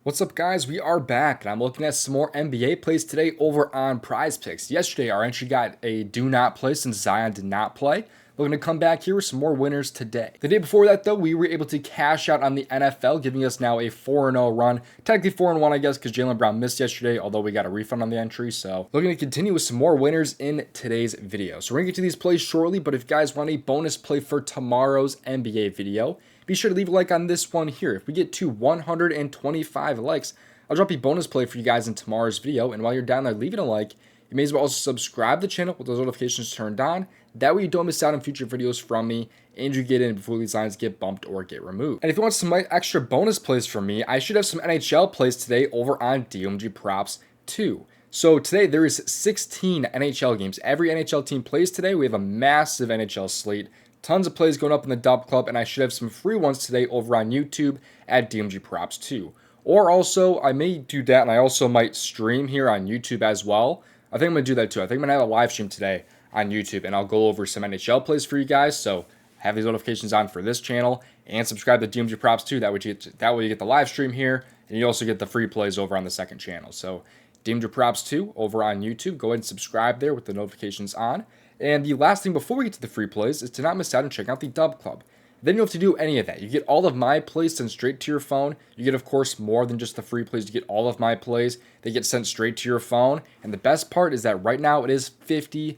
What's up, guys? We are back, and I'm looking at some more NBA plays today over on PrizePicks. Yesterday, our entry got a do not play since Zion did not play. We're going to come back here with some more winners today. The day before that, though, we were able to cash out on the NFL, giving us now a 4-0 run. Technically 4-1, I guess, because Jaylen Brown missed yesterday, although we got a refund on the entry. So looking to continue with some more winners in today's video. So we're going to get to these plays shortly, but if you guys want a bonus play for tomorrow's NBA video, be sure to leave a like on this one here. If we get to 125 likes, I'll drop a bonus play for you guys in tomorrow's video. And while you're down there leaving a like, you may as well also subscribe to the channel with those notifications turned on. That way you don't miss out on future videos from me and you get in before these lines get bumped or get removed. And if you want some extra bonus plays from me, I should have some NHL plays today over on DOMG Props 2. So today there is 16 NHL games. Every NHL team plays today. We have a massive NHL slate. Tons of plays going up in the DubClub, and I should have some free ones today over on YouTube at DMG Props 2. Or also, I may do that, and I also might stream here on YouTube as well. I think I'm going to do that too. I think I'm going to have a live stream today on YouTube, and I'll go over some NHL plays for you guys. So have these notifications on for this channel, and subscribe to DMG Props 2. That way you get the live stream here, and you also get the free plays over on the second channel. So DMG Props 2 over on YouTube. Go ahead and subscribe there with the notifications on. And the last thing before we get to the free plays is to not miss out and check out the DubClub. Then you don't have to do any of that. You get all of my plays sent straight to your phone. You get, of course, more than just the free plays. You get all of my plays. They get sent straight to your phone. And the best part is that right now it is 50%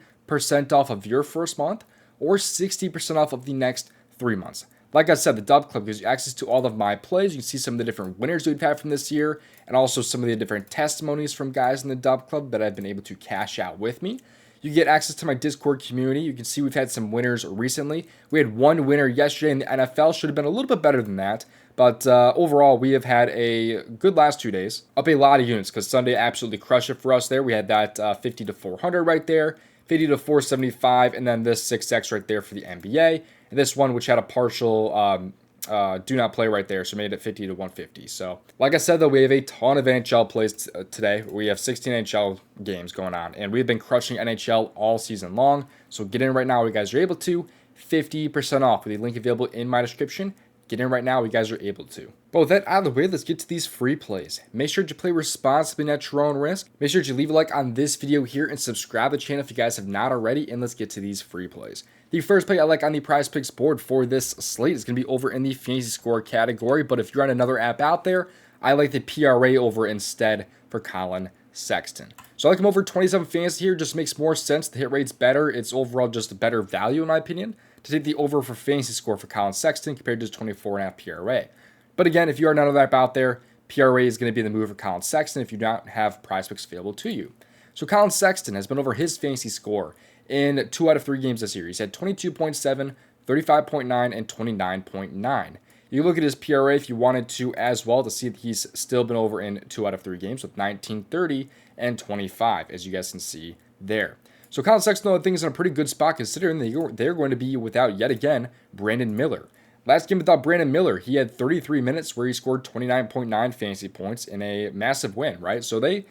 off of your first month or 60% off of the next 3 months. Like I said, the DubClub gives you access to all of my plays. You can see some of the different winners we've had from this year and also some of the different testimonies from guys in the DubClub that have been able to cash out with me. You get access to my Discord community. You can see we've had some winners recently. We had one winner yesterday in the NFL. Should have been a little bit better than that. But overall, we have had a good last 2 days. Up a lot of units because Sunday absolutely crushed it for us there. We had that 50 to 400 right there, 50 to 475, and then this 6X right there for the NBA. And this one, which had a partial do not play right there, so made it 50 to 150. So like I said, though, we have a ton of NHL plays today. We have 16 NHL games going on, and we've been crushing NHL all season long. So get in right now, you guys are able to. 50% off with a link available in my description. Get in right now, you guys are able to. But with that out of the way, let's get to these free plays. Make sure to play responsibly and at your own risk. Make sure to leave a like on this video here and subscribe to the channel if you guys have not already. And let's get to these free plays. The first play I like on the PrizePicks board for this slate is going to be over in the fantasy score category. But if you're on another app out there, I like the PRA over instead for Collin Sexton. So I like him over 27 fantasy here. Just makes more sense. The hit rate's better. It's overall just a better value in my opinion to take the over for fantasy score for Collin Sexton compared to his 24.5 PRA. But again, if you are another app out there, PRA is going to be the move for Collin Sexton if you don't have PrizePicks available to you. So Collin Sexton has been over his fantasy score in 2 out of 3 games this year. He's had 22.7, 35.9, and 29.9. You look at his PRA if you wanted to as well to see that he's still been over in 2 out of 3 games with 19, 30, and 25, as you guys can see there. So Collin Sexton, I think, is in a pretty good spot considering they're going to be without, yet again, Brandon Miller. Last game without Brandon Miller, he had 33 minutes where he scored 29.9 fantasy points in a massive win, right? So they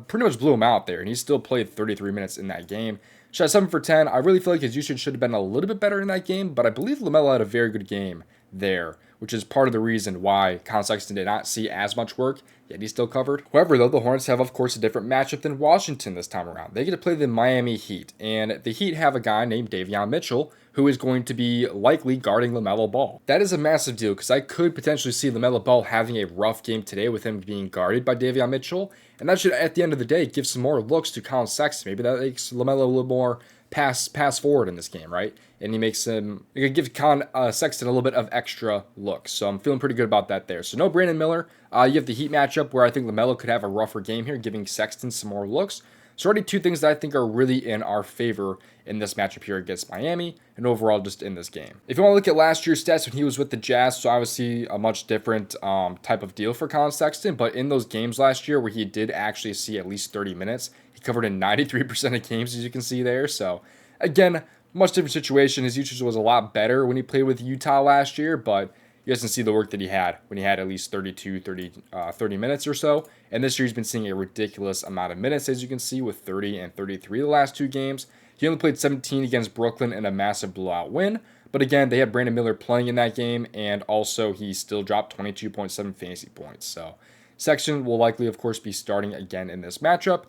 pretty much blew him out there, and he still played 33 minutes in that game. Shot 7 for 10. I really feel like his usage should have been a little bit better in that game, but I believe LaMelo had a very good game there, which is part of the reason why Collin Sexton did not see as much work, yet he still covered. However, though, the Hornets have, of course, a different matchup than Washington this time around. They get to play the Miami Heat, and the Heat have a guy named Davion Mitchell who is going to be likely guarding LaMelo Ball. That is a massive deal because I could potentially see LaMelo Ball having a rough game today with him being guarded by Davion Mitchell, and that should, at the end of the day, give some more looks to Collin Sexton. Maybe that makes LaMelo a little more pass forward in this game, right? And he makes him, it could give Collin Sexton a little bit of extra looks. So I'm feeling pretty good about that there. So no Brandon Miller. You have the Heat matchup where I think LaMelo could have a rougher game here, giving Sexton some more looks. So already 2 things that I think are really in our favor in this matchup here against Miami and overall just in this game. If you want to look at last year's stats when he was with the Jazz, so obviously a much different type of deal for Collin Sexton, but in those games last year where he did actually see at least 30 minutes, he covered in 93% of games, as you can see there. So again, much different situation. His usage was a lot better when he played with Utah last year, but you guys can see the work that he had when he had at least 30 minutes or so. And this year he's been seeing a ridiculous amount of minutes, as you can see, with 30 and 33 the last 2 games. He only played 17 against Brooklyn in a massive blowout win. But again, they had Brandon Miller playing in that game, and also he still dropped 22.7 fantasy points. So Sexton will likely, of course, be starting again in this matchup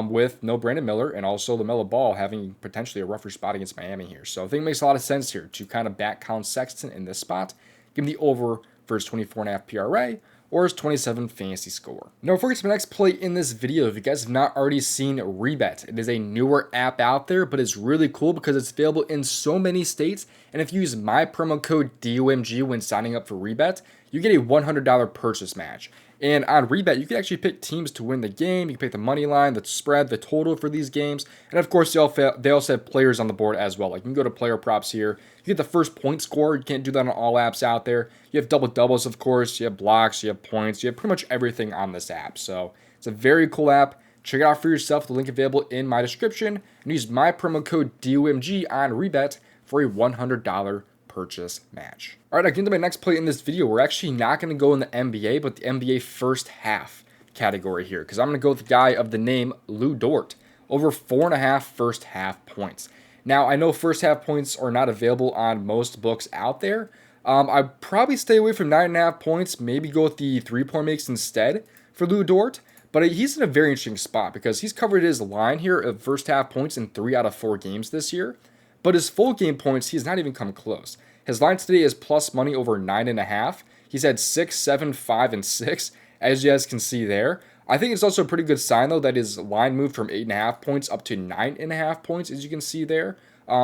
with no Brandon Miller and also LaMelo Ball having potentially a rougher spot against Miami here. So I think it makes a lot of sense here to kind of back count Sexton in this spot, give him the over for his 24.5 PRA or his 27 fantasy score. Now, before we get to my next play in this video, if you guys have not already seen Rebet, it is a newer app out there, but it's really cool because it's available in so many states. And if you use my promo code DOMG when signing up for Rebet, you get a $100 purchase match. And on Rebet, you can actually pick teams to win the game. You can pick the money line, the spread, the total for these games. And of course, they also have players on the board as well. Like you can go to player props here. You get the first point score. You can't do that on all apps out there. You have double doubles, of course. You have blocks. You have points. You have pretty much everything on this app. So it's a very cool app. Check it out for yourself. The link available in my description. And use my promo code DOMG on Rebet for a $100 purchase match. All right, I get into my next play in this video. We're actually not going to go in the NBA, but the NBA first half category here, because I'm going to go with the guy of the name Lou Dort, over 4.5 first half points. Now, I know first half points are not available on most books out there. I'd probably stay away from 9.5 points, maybe go with the 3-point makes instead for Lou Dort, but he's in a very interesting spot because he's covered his line here of first half points in 3 out of 4 games this year. But his full game points, he's not even come close. His line today is plus money over 9.5. He's had 6, 7, 5, and 6, as you guys can see there. I think it's also a pretty good sign, though, that his line moved from 8.5 points up to 9.5 points, as you can see there.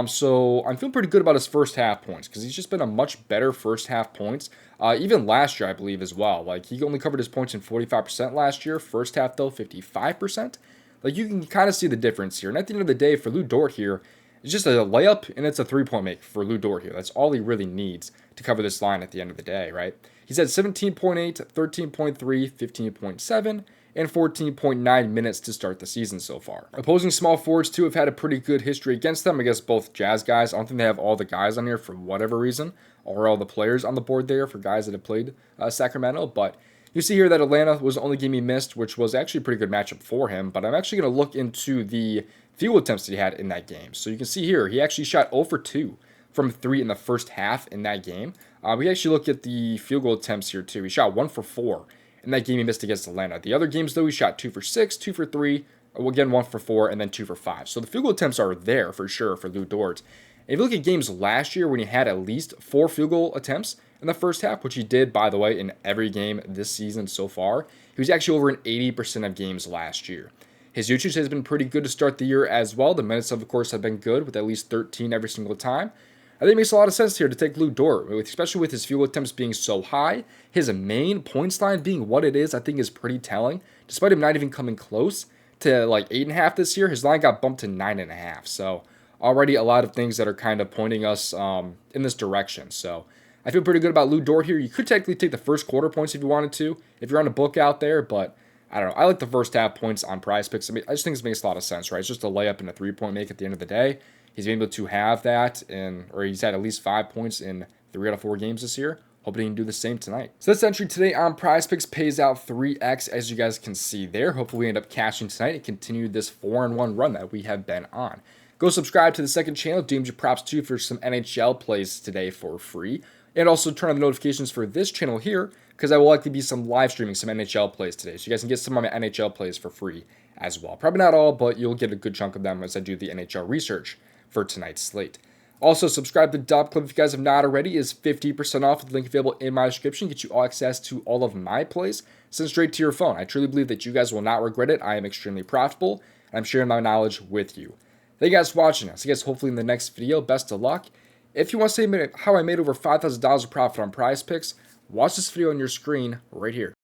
So I'm feeling pretty good about his first half points because he's just been a much better first half points. Even last year, I believe, as well. Like, he only covered his points in 45% last year. First half, though, 55%. Like, you can kind of see the difference here. And at the end of the day, for Lou Dort here, it's just a layup, and it's a 3-point make for Lou Dort here. That's all he really needs to cover this line at the end of the day, right? He's had 17.8, 13.3, 15.7, and 14.9 minutes to start the season so far. Opposing small forwards, too, have had a pretty good history against them. I guess both Jazz guys. I don't think they have all the guys on here for whatever reason, or all the players on the board there for guys that have played Sacramento, but you see here that Atlanta was the only game he missed, which was actually a pretty good matchup for him, but I'm actually going to look into the field attempts that he had in that game. So you can see here, he actually shot 0 for 2 from 3 in the first half in that game. We actually look at the field goal attempts here too. He shot 1 for 4 in that game he missed against Atlanta. The other games, though, he shot 2 for 6, 2 for 3, again 1 for 4, and then 2 for 5. So the field goal attempts are there for sure for Lou Dort. And if you look at games last year when he had at least 4 field goal attempts in the first half, which he did, by the way, in every game this season so far, he was actually over in 80% of games last year. His usage has been pretty good to start the year as well. The minutes, of course, have been good with at least 13 every single time. I think it makes a lot of sense here to take Lou Dort, especially with his field attempts being so high. His main points line being what it is, I think is pretty telling. Despite him not even coming close to like 8.5 this year, his line got bumped to 9.5. So already a lot of things that are kind of pointing us in this direction. So I feel pretty good about Lou Dort here. You could technically take the first quarter points if you wanted to, if you're on a book out there, but I don't know. I like the first half points on PrizePicks. I mean, I just think this makes a lot of sense, right? It's just a layup and a 3-point make at the end of the day. He's been able to have that, or he's had at least 5 points in 3 out of 4 games this year. Hoping he can do the same tonight. So this entry today on PrizePicks pays out 3x, as you guys can see there. Hopefully we end up cashing tonight and continue this 4-1 run that we have been on. Go subscribe to the second channel, DOMG Props 2, for some NHL plays today for free. And also turn on the notifications for this channel here, because I will likely be live streaming some NHL plays today. So you guys can get some of my NHL plays for free as well. Probably not all, but you'll get a good chunk of them as I do the NHL research for tonight's slate. Also, subscribe to DubClub if you guys have not already. Is 50% off with the link available in my description. Get you all access to all of my plays sent straight to your phone. I truly believe that you guys will not regret it. I am extremely profitable, and I'm sharing my knowledge with you. Thank you guys for watching. I'll see you guys hopefully in the next video. Best of luck. If you want to see how I made over $5,000 of profit on PrizePicks, watch this video on your screen right here.